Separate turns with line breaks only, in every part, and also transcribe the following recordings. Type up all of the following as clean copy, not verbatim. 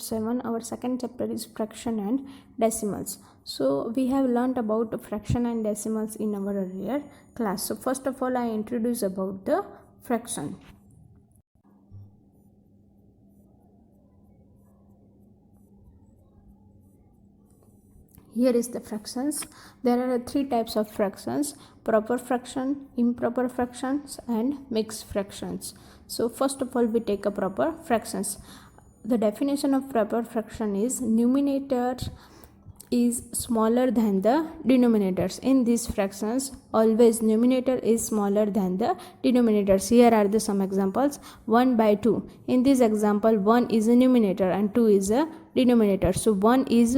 7. Our second chapter is fraction and decimals. So we have learnt about fraction and decimals in our earlier class. So first of all, I introduce about the fraction. Here is the fractions. There are three types of fractions: proper fraction, improper fractions and mixed fractions. So first of all, we take a proper fractions. The definition of proper fraction is numerator is smaller than the denominators. In these fractions, always numerator is smaller than the denominators. Here are the some examples. 1 by 2. In this example, 1 is a numerator and 2 is a denominator. So 1 is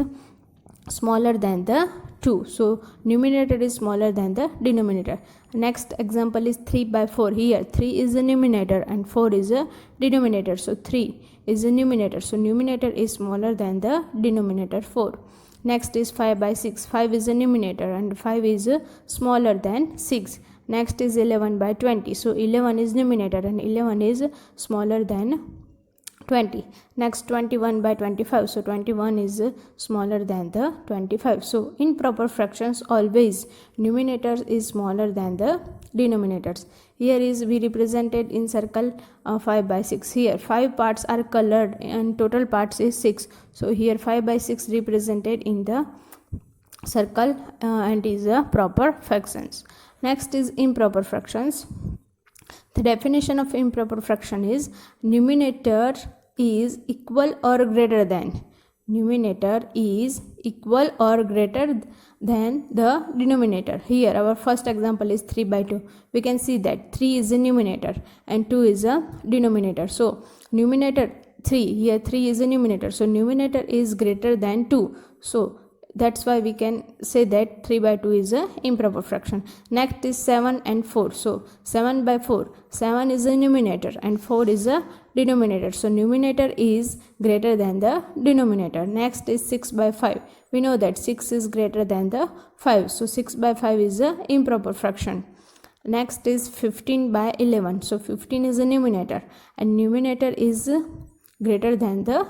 smaller than the 2. So numerator is smaller than the denominator. Next example is 3 by 4. Here 3 is a numerator and 4 is a denominator. So 3 is a numerator. So numerator is smaller than the denominator 4. Next is 5 by 6. 5 is a numerator and 5 is smaller than 6. Next is 11 by 20. So 11 is numerator and 11 is smaller than 20. Next 21 by 25. So 21 is smaller than the 25. So in proper fractions, always numerators is smaller than the denominators. Here is we represented in circle 5 by 6. Here 5 parts are colored and total parts is 6. So here 5 by 6 represented in the circle and is a proper fractions. Next is improper fractions. The definition of improper fraction is numerator is equal or greater than. Numerator is equal or greater than the denominator. Here our first example is 3 by 2. We can see that 3 is a numerator and 2 is a denominator. So numerator 3, here 3 is a numerator. So numerator is greater than 2. So that's why we can say that 3 by 2 is a improper fraction. Next is 7 and 4. So 7 by 4. 7 is a numerator and 4 is a denominator. So numerator is greater than the denominator. Next is 6 by 5. We know that 6 is greater than the 5. So 6 by 5 is a improper fraction. Next is 15 by 11. So 15 is a numerator and numerator is greater than the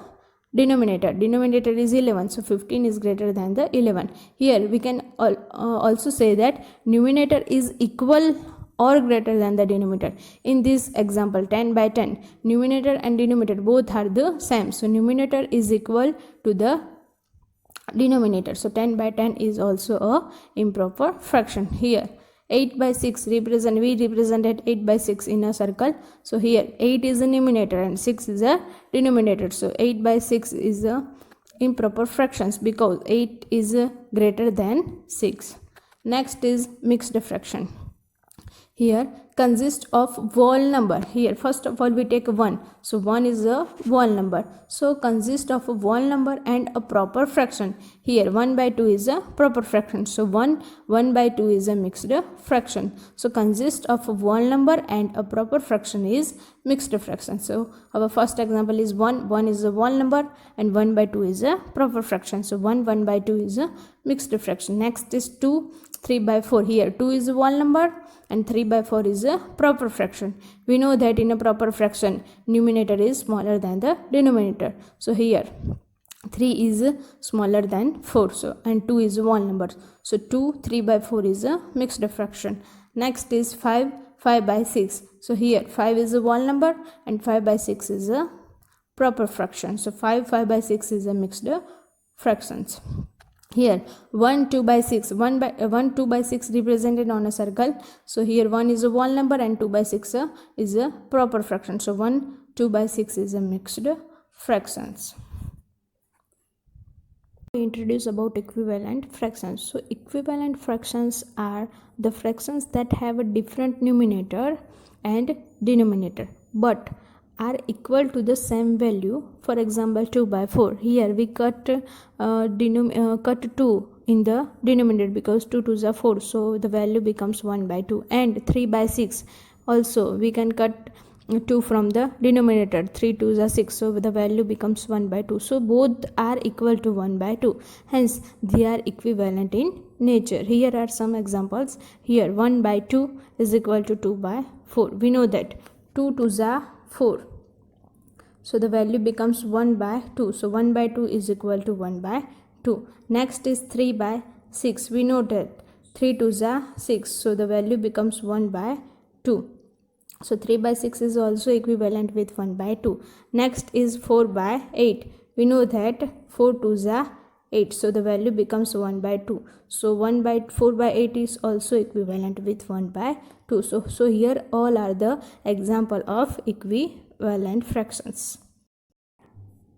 denominator. Denominator is 11. So 15 is greater than the 11. Here we can also say that numerator is equal or greater than the denominator. In this example 10 by 10, numerator and denominator both are the same. So numerator is equal to the denominator. So 10 by 10 is also a improper fraction. Here 8 by 6 we represented 8 by 6 in a circle. So here 8 is a numerator and 6 is a denominator. So 8 by 6 is a improper fractions because 8 is greater than 6. Next is mixed fraction. Here consists of whole number. Here first of all we take 1. So 1 is a whole number. So consists of a whole number and a proper fraction. Here 1 by 2 is a proper fraction. So 1 by 2 is a mixed fraction. So consists of a whole number and a proper fraction is mixed fraction. So our first example is 1. 1 is a whole number and 1 by 2 is a proper fraction. So 1 by 2 is a mixed fraction. Next is 2. 3 by 4. Here 2 is a whole number and 3 by 4 is a proper fraction. We know that in a proper fraction numerator is smaller than the denominator. So here 3 is smaller than 4. So and 2 is a whole number. So 3 by 4 is a mixed fraction. Next is 5 by 6. So here 5 is a whole number and 5 by 6 is a proper fraction. So 5 by 6 is a mixed fractions. Here 1 2 by 6. 1 2 by 6 represented on a circle. So here 1 is a whole number and 2 by 6 is a proper fraction. So 1 2 by 6 is a mixed fractions. We introduce about equivalent fractions. So equivalent fractions are the fractions that have a different numerator and denominator but are equal to the same value. For example 2 by 4. Here we cut 2 in the denominator because 2 2s are 4. So the value becomes 1 by 2. And 3 by 6. Also we can cut 2 from the denominator. 3 2s are 6. So the value becomes 1 by 2. So both are equal to 1 by 2. Hence they are equivalent in nature. Here are some examples. Here 1 by 2 is equal to 2 by 4. We know that 2 2s are 4. So the value becomes 1 by 2. So 1 by 2 is equal to 1 by 2. Next is 3 by 6. We know that 3 2s are 6. So the value becomes 1 by 2. So 3 by 6 is also equivalent with 1 by 2. Next is 4 by 8. We know that 4 2s are 8. So the value becomes 1 by 2. So 1 by 4 by 8 is also equivalent with 1 by 2. So here all are the example of equivalent fractions.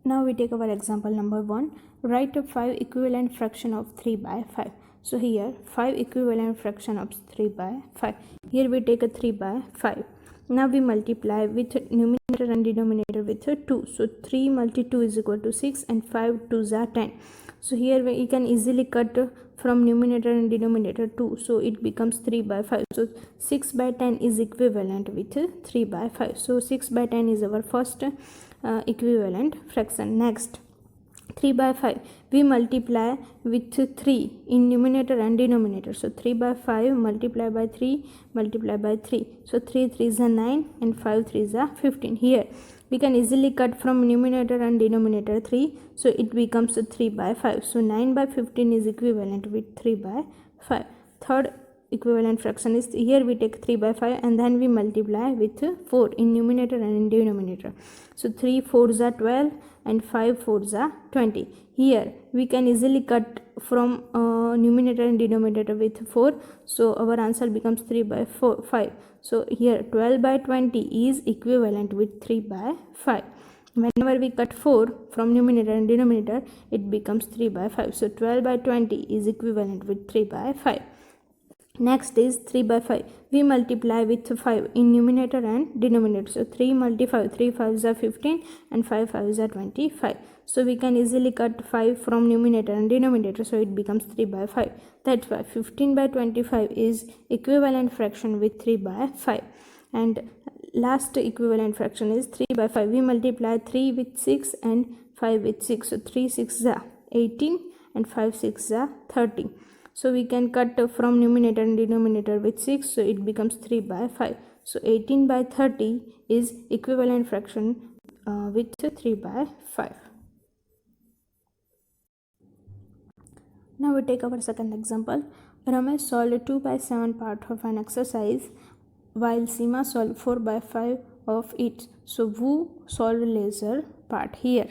Now we take our example number 1. Write a 5 equivalent fraction of 3 by 5. So here 5 equivalent fraction of 3 by 5. Here we take a 3 by 5. Now we multiply with numerator and denominator with 2. So 3 multi 2 is equal to 6 and 5 2s are 10. So here we can easily cut from numerator and denominator 2. So it becomes 3 by 5. So 6 by 10 is equivalent with 3 by 5. So 6 by 10 is our first equivalent fraction. Next, 3 by 5 we multiply with 3 in numerator and denominator. So 3 by 5 multiply by 3 multiply by 3. So 3 3s are 9 and 5 3s are 15. Here we can easily cut from numerator and denominator 3. So it becomes 3 by 5. So 9 by 15 is equivalent with 3 by 5. Third equivalent fraction is, here we take 3 by 5 and then we multiply with 4 in numerator and in denominator. So 3 4s are 12 and 5 4s are 20. Here we can easily cut from numerator and denominator with 4. So our answer becomes 3 by 5. So here 12 by 20 is equivalent with 3 by 5. Whenever we cut 4 from numerator and denominator, it becomes 3 by 5. So 12 by 20 is equivalent with 3 by 5. Next is 3 by 5. We multiply with 5 in numerator and denominator. So 3 multiply 3 5s are 15 and 5 5s are 25. So we can easily cut 5 from numerator and denominator. So it becomes 3 by 5. That's why 15 by 25 is equivalent fraction with 3 by 5. And last equivalent fraction is 3 by 5. We multiply 3 with 6 and 5 with 6. So 3 6 are 18 and 5 6 are 30. So we can cut from numerator and denominator with 6. So it becomes 3 by 5. So 18 by 30 is equivalent fraction with 3 by 5. Now we take our second example. Ramesh solved 2 by 7 part of an exercise while Seema solved 4 by 5 of it. So who solved lesser part? Here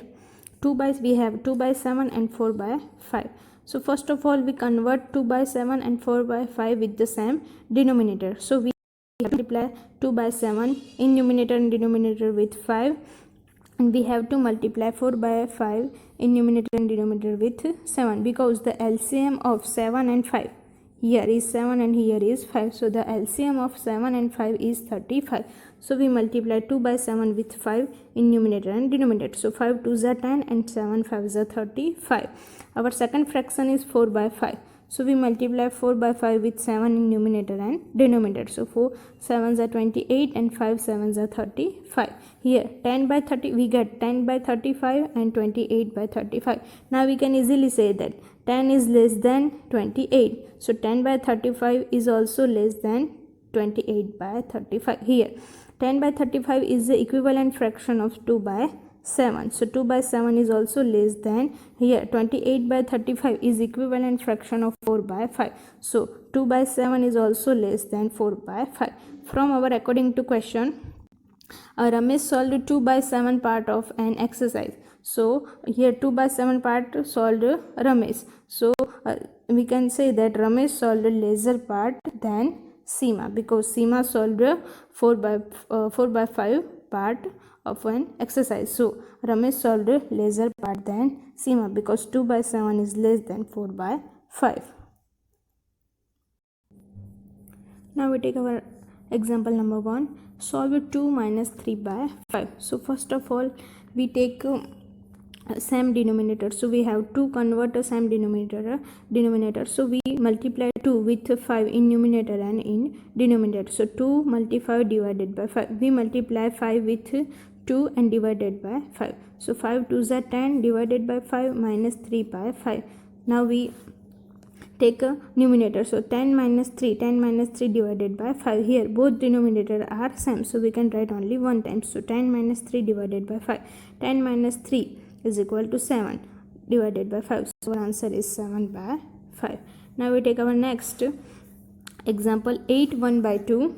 we have 2 by 7 and 4 by 5. So first of all we convert 2 by 7 and 4 by 5 with the same denominator. So we multiply 2 by 7 in numerator and denominator with 5, and we have to multiply 4 by 5 in numerator and denominator with 7, because the LCM of 7 and 5, here is 7 and here is 5. So the LCM of 7 and 5 is 35. So we multiply 2 by 7 with 5 in numerator and denominator. So 5 2s are 10 and 7 5s are 35. Our second fraction is 4 by 5. So we multiply 4 by 5 with 7 in numerator and denominator. So 4 7s are 28 and 5 7s are 35. Here 10 by 30, we get 10 by 35 and 28 by 35. Now we can easily say that 10 is less than 28. So 10 by 35 is also less than 28 by 35. Here 10 by 35 is the equivalent fraction of 2 by 7. So 2 by 7 is also less than, here 28 by 35 is equivalent fraction of 4 by 5. So 2 by 7 is also less than 4 by 5. From our according to question, Ramesh solved 2 by 7 part of an exercise. So here 2 by 7 part solved Ramesh. So we can say that Ramesh solved lesser part than Seema, because Seema solved 4 by 5 part of an exercise. So Ramesh solved lesser part than Seema, because 2 by 7 is less than 4 by 5. Now we take our example number 1. Solve 2 minus 3 by 5. So first of all we take same denominator. So we have to convert a same denominator. So we multiply 2 with 5 in numerator and in denominator. So 2 multiply divided by 5. We multiply 5 with 2 and divided by 5. So 5 2s are 10 divided by 5 minus 3 by 5. Now we take a numerator, so 10 minus 3 divided by 5. Here both denominator are same, so we can write only one time. So 10 minus 3 divided by 5, 10 minus 3 is equal to 7 divided by 5, so our answer is 7 by 5. Now we take our next example, 8 1 by 2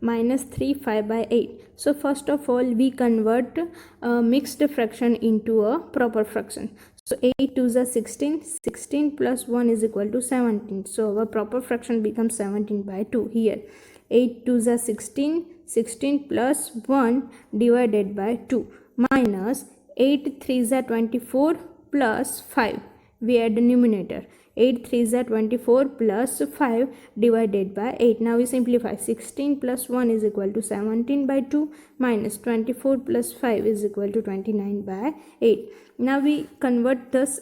minus 3 5 by 8. So first of all we convert a mixed fraction into a proper fraction. So 8 2s are 16, 16 plus 1 is equal to 17. So our proper fraction becomes 17 by 2. Here 8 2s are 16, 16 plus 1 divided by 2 minus 8 3s are 24 plus 5. We add the numerator. 8 3s are 24 plus 5 divided by 8. Now we simplify. 16 plus 1 is equal to 17 by 2 minus 24 plus 5 is equal to 29 by 8. Now we convert this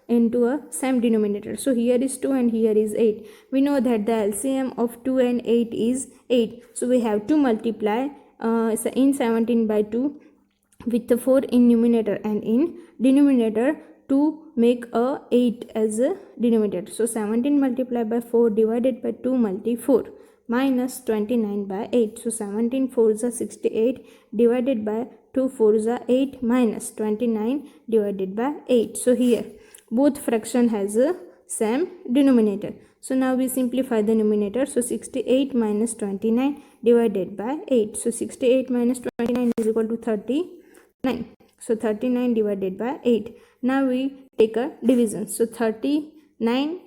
into a same denominator. So here is 2 and here is 8. We know that the LCM of 2 and 8 is 8. So we have to multiply in 17 by 2 with the 4 in numerator and in denominator to make a 8 as a denominator. So 17 multiplied by 4 divided by 2 multi 4 minus 29 by 8. So 17 4s are 68 divided by 2 4s are 8 minus 29 divided by 8. So here both fraction has a same denominator. So now we simplify the numerator. So 68 minus 29 divided by 8. So 68 minus 29 is equal to 39. So 39 divided by 8. Now we take a division. So 39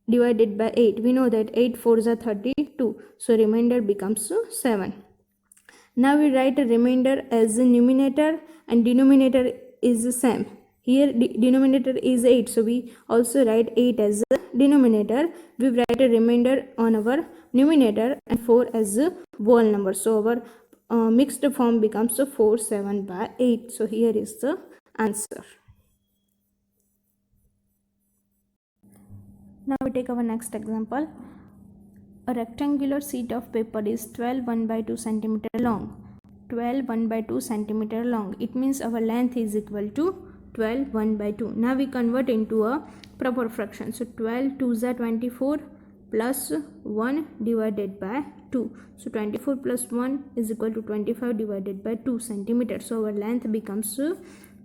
divided by 8. We know that 8 4s are 32. So remainder becomes 7. Now we write a remainder as a numerator and denominator is the same. Here denominator is 8. So we also write 8 as a denominator. We write a remainder on our numerator and 4 as a whole number. So our mixed form becomes 4 7 by 8. So here is the answer. Now we take our next example. A rectangular sheet of paper is 12 1 by 2 centimeter long. 12 1 by 2 centimeter long. It means our length is equal to 12 1 by 2. Now we convert into a proper fraction. So 12 2s are 24 plus 1 divided by 2. So 24 plus 1 is equal to 25 divided by 2 centimeter. So our length becomes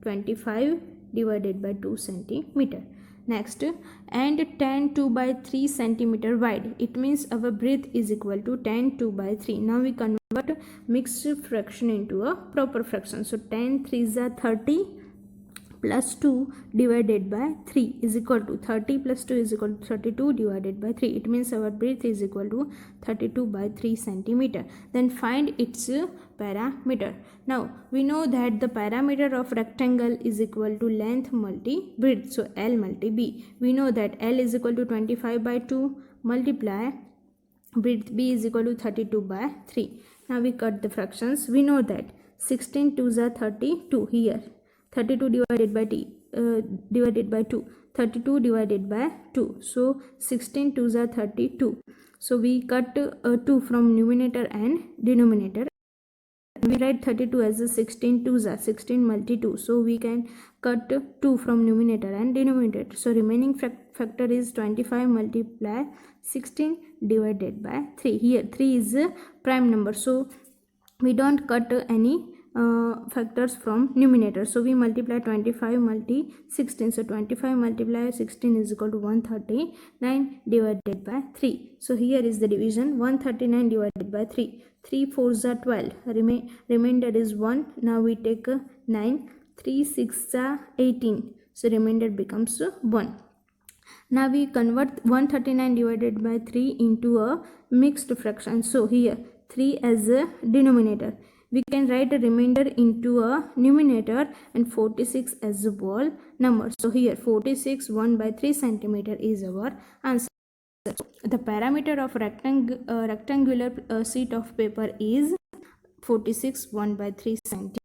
25 divided by 2 centimeter. Next, and 10 2 by 3 centimeter wide. It means our breadth is equal to 10 2 by 3. Now we convert mixed fraction into a proper fraction. So 10 3s are 30 plus 2 divided by 3 is equal to 30 plus 2 is equal to 32 divided by 3. It means our breadth is equal to 32 by 3 centimeter. Then find its parameter. Now we know that the parameter of rectangle is equal to length multi breadth. So L multi B. We know that L is equal to 25 by 2 multiply breadth B is equal to 32 by 3. Now we cut the fractions. We know that 16 2s are 32 here. 32 divided by 2, 32 divided by 2. So 16 2s are 32. So we cut 2 from numerator and denominator. We write 32 as a 16 2s are 16 multi 2. So we can cut 2 from numerator and denominator. So remaining factor is 25 multiply 16 divided by 3. Here 3 is a prime number. So we don't cut any factors from numerator. So we multiply 25 multi 16. So 25 multiply 16 is equal to 139 divided by 3. So here is the division. 139 divided by 3. 3 4s are 12. Remainder is 1. Now we take 9. 3 6 are 18. So remainder becomes 1. Now we convert 139 divided by 3 into a mixed fraction. So here 3 as a denominator. We can write a remainder into a numerator and 46 as a whole number. So here 46 1 by 3 centimeter is our answer. The parameter of rectangular sheet of paper is 46 1 by 3 centimeter.